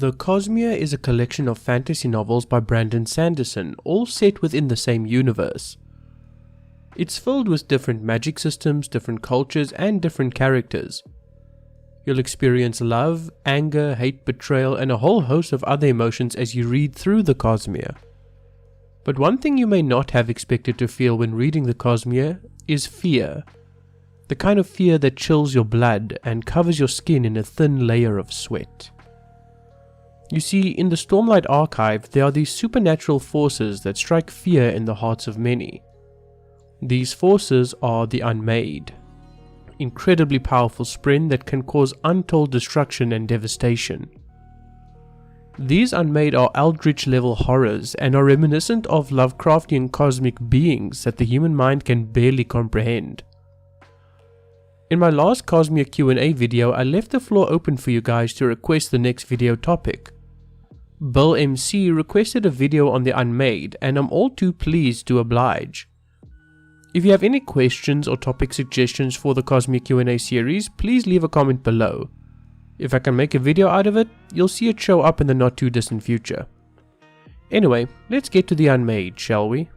The Cosmere is a collection of fantasy novels by Brandon Sanderson, all set within the same universe. It's filled with different magic systems, different cultures, and different characters. You'll experience love, anger, hate, betrayal, and a whole host of other emotions as you read through the Cosmere. But one thing you may not have expected to feel when reading the Cosmere is fear. The kind of fear that chills your blood and covers your skin in a thin layer of sweat. You see, in the Stormlight Archive, there are these supernatural forces that strike fear in the hearts of many. These forces are the Unmade, incredibly powerful spren that can cause untold destruction and devastation. These Unmade are eldritch-level horrors and are reminiscent of lovecraftian cosmic beings that the human mind can barely comprehend. In my last Cosmere Q&A video, I left the floor open for you guys to request the next video topic. Bill MC requested a video on the Unmade, and I'm all too pleased to oblige. If you have any questions or topic suggestions for the Cosmere Q&A series, please leave a comment below. If I can make a video out of it, you'll see it show up in the not too distant future. Anyway, let's get to the Unmade, shall we?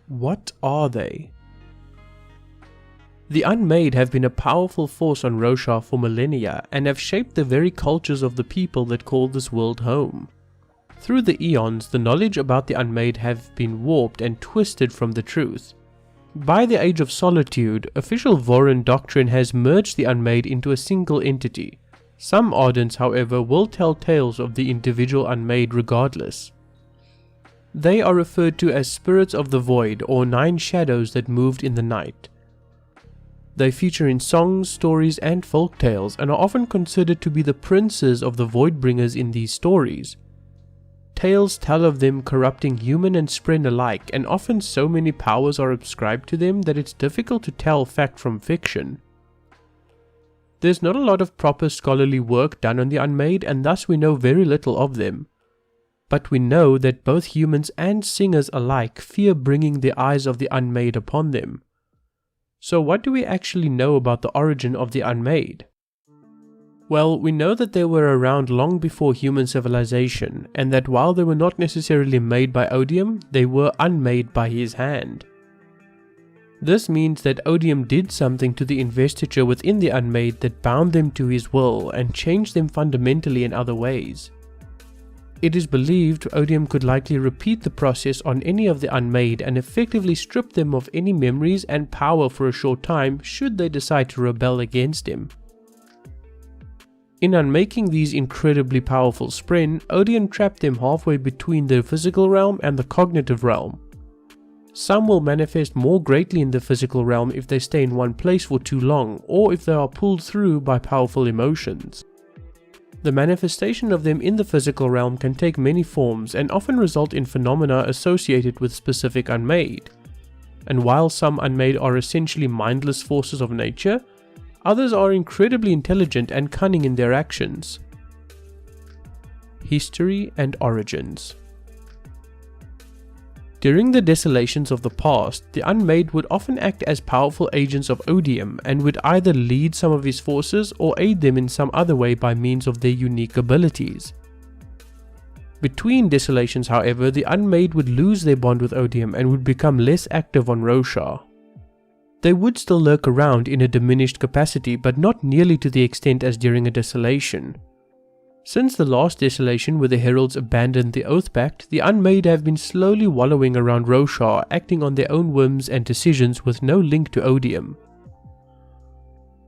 What are they? The Unmade have been a powerful force on Roshar for millennia and have shaped the very cultures of the people that call this world home. Through the eons, the knowledge about the Unmade have been warped and twisted from the truth. By the Age of Solitude, official Vorin doctrine has merged the Unmade into a single entity. Some Ardents, however, will tell tales of the individual Unmade regardless. They are referred to as spirits of the void, or 9 shadows that moved in the night. They feature in songs, stories, and folk tales, and are often considered to be the princes of the Voidbringers in these stories. Tales tell of them corrupting human and spren alike, and often so many powers are ascribed to them that it's difficult to tell fact from fiction. There's not a lot of proper scholarly work done on the Unmade, and thus we know very little of them. But we know that both humans and singers alike fear bringing the eyes of the Unmade upon them. So what do we actually know about the origin of the Unmade? Well, we know that they were around long before human civilization, and that while they were not necessarily made by Odium, they were unmade by his hand. This means that Odium did something to the investiture within the Unmade that bound them to his will and changed them fundamentally in other ways. It is believed Odium could likely repeat the process on any of the Unmade and effectively strip them of any memories and power for a short time should they decide to rebel against him. In unmaking these incredibly powerful spren, Odium trapped them halfway between the physical realm and the cognitive realm. Some will manifest more greatly in the physical realm if they stay in one place for too long, or if they are pulled through by powerful emotions. The manifestation of them in the physical realm can take many forms and often result in phenomena associated with specific Unmade. And while some Unmade are essentially mindless forces of nature, others are incredibly intelligent and cunning in their actions. History and origins. During the desolations of the past, the Unmade would often act as powerful agents of Odium and would either lead some of his forces or aid them in some other way by means of their unique abilities. Between desolations, however, the Unmade would lose their bond with Odium and would become less active on Roshar. They would still lurk around in a diminished capacity, but not nearly to the extent as during a desolation. Since the last desolation where the heralds abandoned the Oath Pact, the Unmade have been slowly wallowing around Roshar, acting on their own whims and decisions with no link to Odium.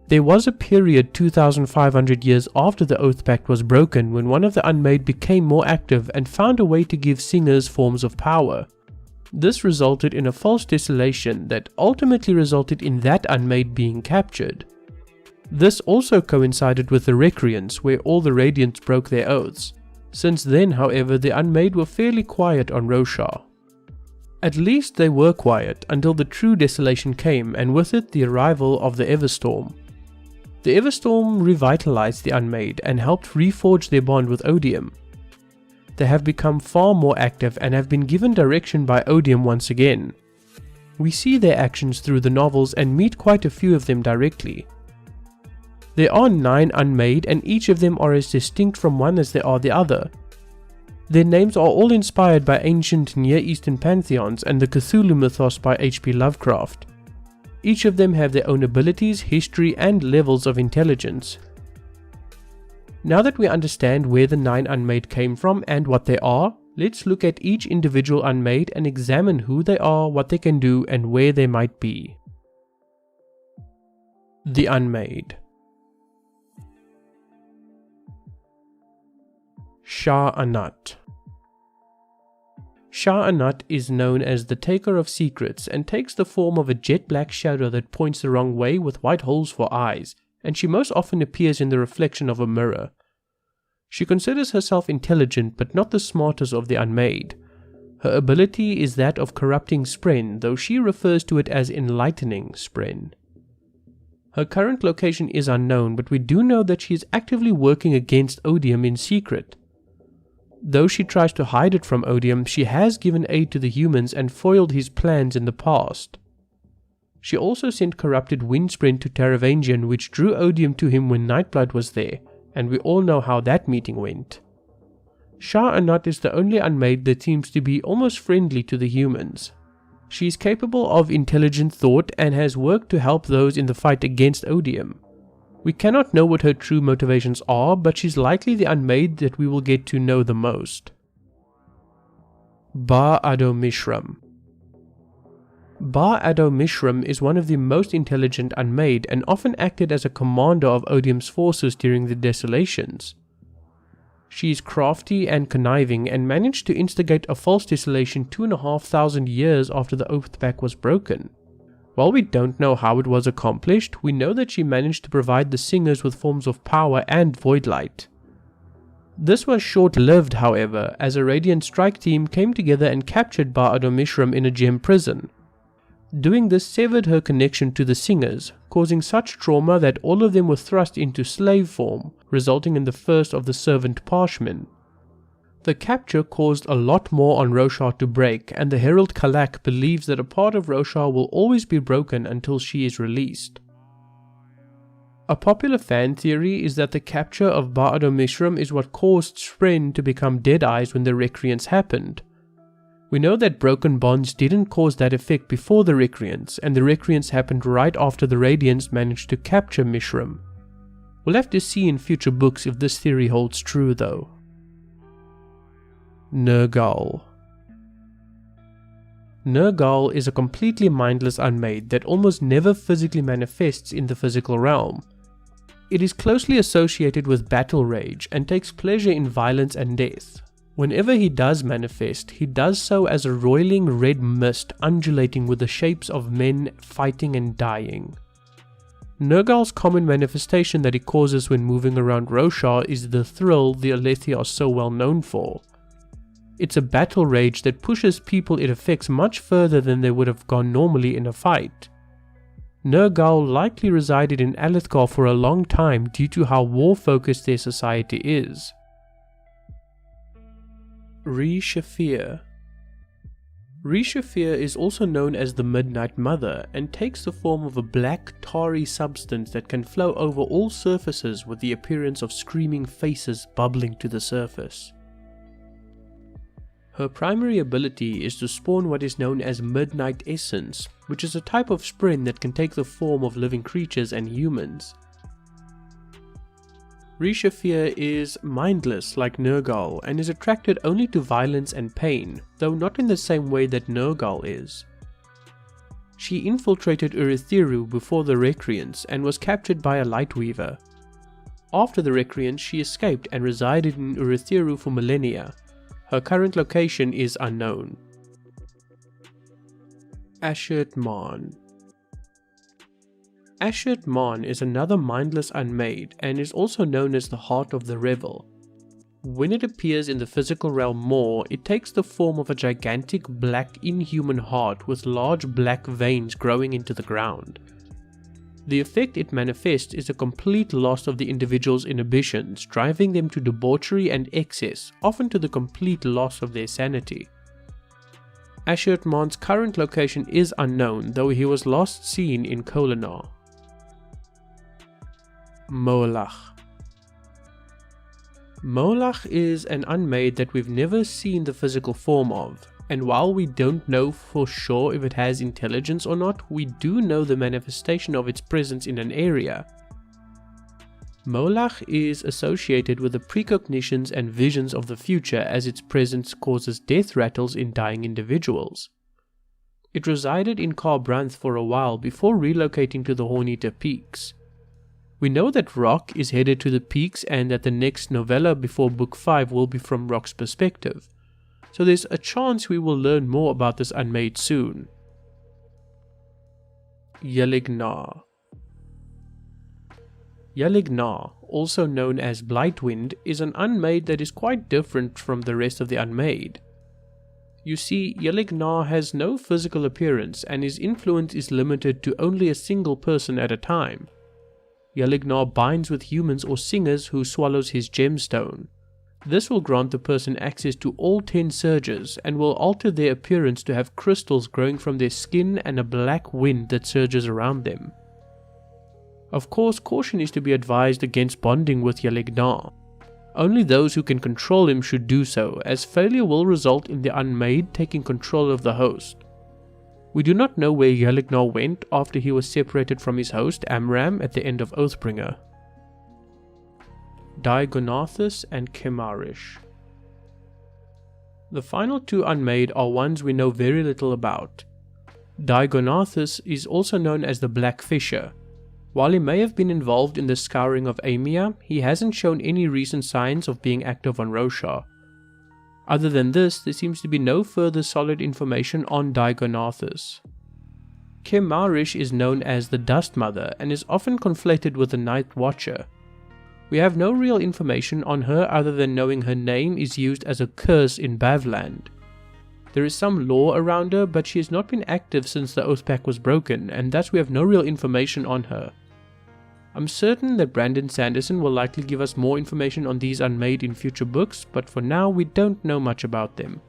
There was a period 2,500 years after the Oath Pact was broken when one of the Unmade became more active and found a way to give singers forms of power. This resulted in a false desolation that ultimately resulted in that Unmade being captured. This also coincided with the Recreants, where all the Radiants broke their oaths. Since then, however, the Unmade were fairly quiet on Roshar. At least they were quiet until the true desolation came, and with it the arrival of the Everstorm. The Everstorm revitalized the Unmade and helped reforge their bond with Odium. They have become far more active and have been given direction by Odium once again. We see their actions through the novels and meet quite a few of them directly. There are 9 Unmade, and each of them are as distinct from one as they are the other. Their names are all inspired by ancient Near Eastern pantheons and the Cthulhu mythos by H.P. Lovecraft. Each of them have their own abilities, history, and levels of intelligence. Now that we understand where the 9 Unmade came from and what they are, let's look at each individual Unmade and examine who they are, what they can do, and where they might be. The Unmade. Sja-anat. Sja-anat is known as the Taker of Secrets and takes the form of a jet black shadow that points the wrong way with white holes for eyes, and she most often appears in the reflection of a mirror. She considers herself intelligent but not the smartest of the Unmade. Her ability is that of corrupting spren, though she refers to it as enlightening spren. Her current location is unknown, but we do know that she is actively working against Odium in secret. Though she tries to hide it from Odium, she has given aid to the humans and foiled his plans in the past. She also sent corrupted Windspren to Taravangian, which drew Odium to him when Nightblood was there, and we all know how that meeting went. Sja-anat is the only Unmade that seems to be almost friendly to the humans. She is capable of intelligent thought and has worked to help those in the fight against Odium. We cannot know what her true motivations are, but she's likely the Unmade that we will get to know the most. Ba-Ado-Mishram. Ba-Ado-Mishram is one of the most intelligent Unmade and often acted as a commander of Odium's forces during the Desolations. She is crafty and conniving and managed to instigate a false desolation 2,500 years after the Oath Pact was broken. While we don't know how it was accomplished, we know that she managed to provide the Singers with forms of power and void light. This was short-lived, however, as a Radiant Strike team came together and captured Ba-Ado-Mishram in a gem prison. Doing this severed her connection to the Singers, causing such trauma that all of them were thrust into slave form, resulting in the first of the Servant Parshmen. The capture caused a lot more on Roshar to break, and the Herald Kalak believes that a part of Roshar will always be broken until she is released. A popular fan theory is that the capture of Ba-Ado-Mishram is what caused Spren to become Deadeyes when the Recreants happened. We know that broken bonds didn't cause that effect before the Recreants, and the Recreants happened right after the Radiants managed to capture Mishram. We'll have to see in future books if this theory holds true though. Nergaal. Nergaal is a completely mindless Unmade that almost never physically manifests in the physical realm. It is closely associated with battle rage and takes pleasure in violence and death. Whenever he does manifest, he does so as a roiling red mist undulating with the shapes of men fighting and dying. Nergaal's common manifestation that he causes when moving around Roshar is the thrill the Alethi are so well known for. It's a battle rage that pushes people it affects much further than they would have gone normally in a fight. Nergaal likely resided in Alethkar for a long time due to how war-focused their society is. Re-Shephir. Re-Shephir is also known as the Midnight Mother and takes the form of a black, tarry substance that can flow over all surfaces with the appearance of screaming faces bubbling to the surface. Her primary ability is to spawn what is known as Midnight Essence, which is a type of spren that can take the form of living creatures and humans. Re-Shephir is mindless like Nergaal and is attracted only to violence and pain, though not in the same way that Nergaal is. She infiltrated Urithiru before the Recreants and was captured by a Lightweaver. After the Recreants, she escaped and resided in Urithiru for millennia. Her current location is unknown. Ashertmarn. Ashertmarn is another mindless Unmade and is also known as the Heart of the Revel. When it appears in the physical realm more, it takes the form of a gigantic black inhuman heart with large black veins growing into the ground. The effect it manifests is a complete loss of the individual's inhibitions, driving them to debauchery and excess, often to the complete loss of their sanity. Ashertmarn's current location is unknown, though he was last seen in Yelig-nar. Molach. Molach is an unmade that we've never seen the physical form of, and while we don't know for sure if it has intelligence or not, we do know the manifestation of its presence in an area. Molach is associated with the precognitions and visions of the future, as its presence causes death rattles in dying individuals. It resided in Kharbranth for a while before relocating to the Horneater Peaks. We know that Rock is headed to the peaks and that the next novella before Book 5 will be from Rock's perspective, so there's a chance we will learn more about this unmade soon. Yelig-nar. Yelig-nar, also known as Blightwind, is an unmade that is quite different from the rest of the unmade. You see, Yelig-nar has no physical appearance and his influence is limited to only a single person at a time. Yelig-nar binds with humans or singers who swallows his gemstone. This will grant the person access to all 10 surges and will alter their appearance to have crystals growing from their skin and a black wind that surges around them. Of course, caution is to be advised against bonding with Yelig-nar. Only those who can control him should do so, as failure will result in the unmade taking control of the host. We do not know where Yelig-nar went after he was separated from his host Amram at the end of Oathbringer. Dai-Gonathus and Kemarish. The final two unmade are ones we know very little about. Dai-Gonathus is also known as the Black Fisher. While he may have been involved in the scouring of Amia, he hasn't shown any recent signs of being active on Roshar. Other than this, there seems to be no further solid information on Dai-Gonathus. Kemarish is known as the Dust Mother and is often conflated with the Night Watcher. We have no real information on her other than knowing her name is used as a curse in Bavland. There is some lore around her, but she has not been active since the Oath Pact was broken, and thus we have no real information on her. I'm certain that Brandon Sanderson will likely give us more information on these unmade in future books, but for now we don't know much about them.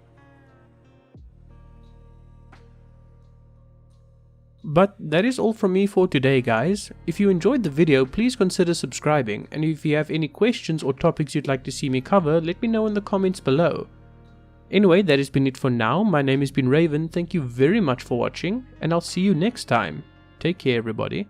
But that is all from me for today, guys. If you enjoyed the video, please consider subscribing, and if you have any questions or topics you'd like to see me cover, let me know in the comments below. Anyway, that has been it for now. My name has been Raven, thank you very much for watching, and I'll see you next time. Take care, everybody.